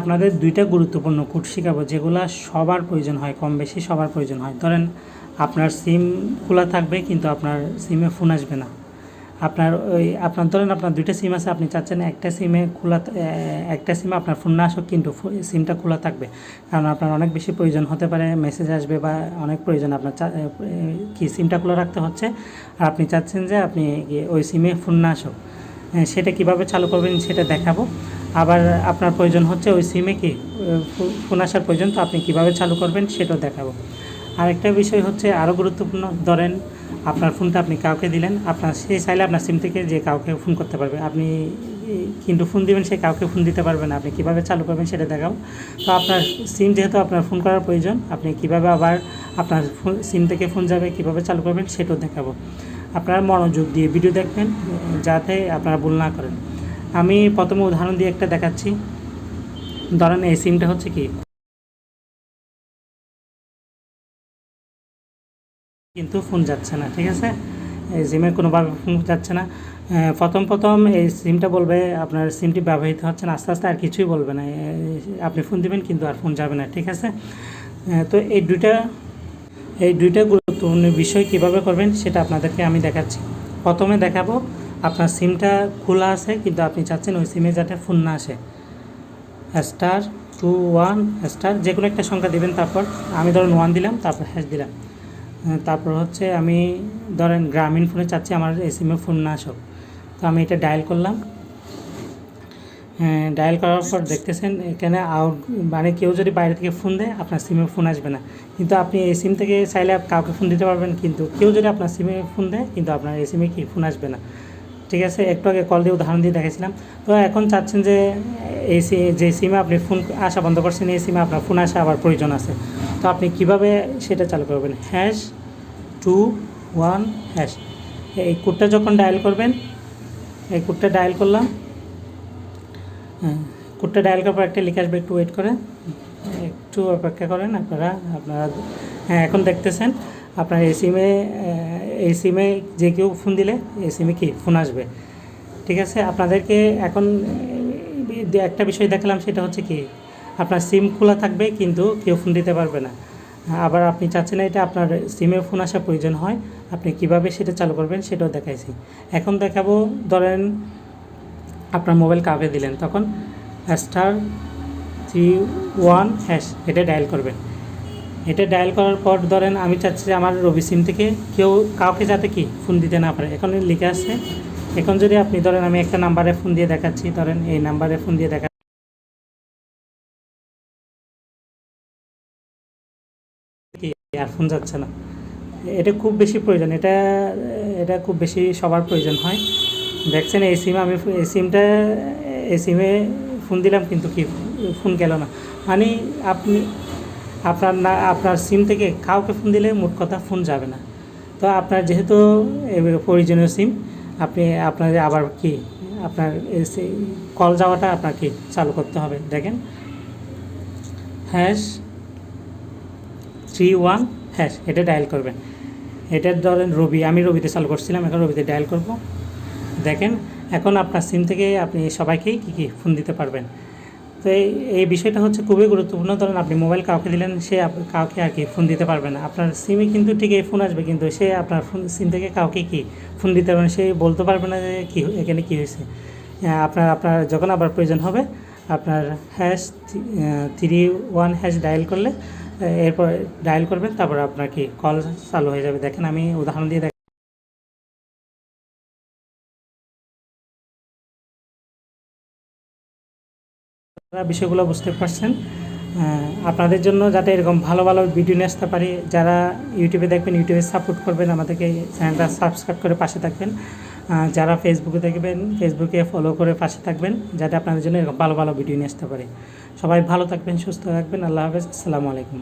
আপনাদের দুইটা গুরুত্বপূর্ণ কোড শেখাবো যেগুলো সবার প্রয়োজন হয়, কম বেশি সবার প্রয়োজন হয়। ধরেন আপনার সিম খোলা থাকবে কিন্তু আপনার সিমে ফোন আসবে না। আপনার ধরেন আপনার দুইটা সিম আছে, আপনি চাচ্ছেন একটা সিমে আপনার ফোন না আসুক কিন্তু সিমটা খোলা থাকবে, কারণ আপনার অনেক বেশি প্রয়োজন হতে পারে, মেসেজ আসবে বা অনেক প্রয়োজন, আপনার সিমটা খোলা রাখতে হচ্ছে আর আপনি চাচ্ছেন যে আপনি ওই সিমে ফোন না আসুক। সেটা কিভাবে চালু করবেন সেটা দেখাবো। আবার আপনার প্রয়োজন হচ্ছে ওই সিমে ফোন আসার প্রয়োজন, তো আপনি কিভাবে চালু করবেন সেটাও দেখাবো। আরেকটা বিষয় হচ্ছে আরও গুরুত্বপূর্ণ, ধরেন আপনার ফোনটা আপনি কাউকে দিলেন, সে চাইলে আপনার সিম থেকে যে কাউকে ফোন করতে পারবে, আপনি কিন্তু ফোন দিবেন সে কাউকে ফোন দিতে পারবে না। আপনি কীভাবে চালু করবেন সেটা দেখাবো। তো আপনার সিম যেহেতু আপনার ফোন করার প্রয়োজন, আপনি কীভাবে আবার আপনার সিম থেকে ফোন যাবে কীভাবে চালু করবেন সেটাও দেখাবো। আপনারা মনোযোগ দিয়ে ভিডিও দেখবেন যাতে আপনারা ভুল না করেন। আমি প্রথমে উদাহরণ দিয়ে একটা দেখাচ্ছি। ধরেন এই সিমটা হচ্ছে কিন্তু ফোন যাচ্ছে না, ঠিক আছে, এই সিমে কোনোভাবে ফোন যাচ্ছে না। প্রথম এই সিমটা বলবে আপনার সিমটি ব্যবহৃত হচ্ছে না, আস্তে আস্তে আর কিছুই বলবে না, আপনি ফোন দিবেন কিন্তু আর ফোন যাবে না, ঠিক আছে। তো এই দুইটা গুরুত্বপূর্ণ বিষয় কিভাবে করবেন সেটা আপনাদেরকে আমি দেখাচ্ছি। প্রথমে দেখাবো আপনার সিমটা খোলা আছে কিন্তু আপনি চাচ্ছেন ওই সিমে যাতে ফোন না আসে। *21# যে কোনো একটা সংখ্যা দেবেন, তারপর আমি ধরেন 1 দিলাম, তারপর হ্যাশ দিলাম। তারপর হচ্ছে আমি ধরেন গ্রামীণ ফোনে চাচ্ছি আমার এই সিমে ফোন না আসুক, তো আমি এটা ডায়াল করলাম। ডায়াল করার পর দেখতেছেন এখানে মানে কেউ যদি বাইরে থেকে ফোন দেয় আপনার সিমে ফোন আসবে না, কিন্তু আপনি এই সিম থেকে চাইলে কাউকে ফোন দিতে পারবেন, কিন্তু কেউ যদি আপনার সিমে ফোন দেয় কিন্তু আপনার এই সিমে ফোন আসবে না, ঠিক আছে। একটু আগে কল দিয়ে উদাহরণ দিয়ে দেখেছিলাম। তো এখন চাচ্ছেন যে যে সিমে আপনি ফোন আসা বন্ধ করছেন এই সিমে আপনার ফোন আসা আবার প্রয়োজন আছে, তো আপনি কিভাবে সেটা চালু করবেন? #21#। এই কোডটা যখন ডায়াল করবেন, এই কোডটা ডায়াল করলাম, কোডটা ডায়াল করার পর একটা লিখে আসবে, একটু ওয়েট করেন, একটু অপেক্ষা করেন আপনারা। হ্যাঁ, এখন দেখতেছেন আপনার এই সিমে যে কেউ ফোন দিলে এই সিমে ফোন আসবে, ঠিক আছে। আপনাদেরকে এখন একটা বিষয় দেখালাম, সেটা হচ্ছে আপনার সিম খোলা থাকবে কিন্তু কেউ ফোন দিতে পারবে না। আবার আপনি চাচ্ছেন না এটা আপনার সিমে ফোন আসা প্রয়োজন হয়, আপনি কিভাবে সেটা চালু করবেন সেটাও দেখাইছি। এখন দেখাবো, ধরেন আপনার মোবাইল কাউকে দিলেন, তখন *31# এটা ডায়াল করবেন। এটা ডায়াল করার পর ধরেন আমি চাচ্ছি যে আমার রবি সিম থেকে কাউকে যাতে ফোন দিতে না পারে, এখন লিখে আসছে। এখন যদি আপনি ধরেন আমি একটা নাম্বারে ফোন দিয়ে দেখাচ্ছি, ধরেন এই নাম্বারে ফোন দিয়ে আর ফোন যাচ্ছে না, এটা খুব বেশি প্রয়োজন, এটা খুব বেশি সবার প্রয়োজন হয়। দেখছেন এই সিমে ফোন দিলাম কিন্তু ফোন গেল না, মানে আপনার সিম থেকে কাউকে ফোন দিলে মোট কথা ফোন যাবে না। তো আপনার যেহেতু প্রয়োজনীয় সিম, আপনার আবার আপনার কল যাওয়াটা আপনার চালু করতে হবে। দেখেন #31# এটা ডায়াল করবেন। এটা ধরেন আমি রবিতে চালু করছিলাম, এখন রবিতে ডায়াল করব। দেখেন এখন আপনার সিম থেকে আপনি সবাইকেই ফোন দিতে পারবেন। তো এই বিষয়টা হচ্ছে খুবই গুরুত্বপূর্ণ। ধরেন আপনি মোবাইল কাউকে দিলেন, সে কাউকে ফোন দিতে পারবে না, আপনার সিমে কিন্তু ঠিকই ফোন আসবে কিন্তু সে আপনার সিম থেকে কাউকে ফোন দিতে পারবে না, সে বলতে পারবে না যে এখানে কী হয়েছে। আপনার যখন আবার প্রয়োজন হবে আপনার #31# ডায়াল করলে এরপর ডায়াল করবেন, তারপর আপনার কল চালু হয়ে যাবে। দেখেন আমি উদাহরণ দিয়ে বিষয়গুলো বুঝতে পারছেন। আপনাদের জন্য যাতে এরকম ভালো ভালো ভিডিও নিয়ে আসতে পারি, যারা ইউটিউবে দেখবেন ইউটিউবে সাপোর্ট করবেন, আমাদেরকে চ্যানেলটা সাবস্ক্রাইব করে পাশে থাকবেন। যারা ফেসবুকে দেখবেন ফেসবুকে ফলো করে পাশে থাকবেন, যাতে আপনাদের জন্য এরকম ভালো ভালো ভিডিও নিয়ে আসতে পারি। সবাই ভালো থাকবেন, সুস্থ থাকবেন। আল্লাহ হাফেজ, আসসালামু আলাইকুম।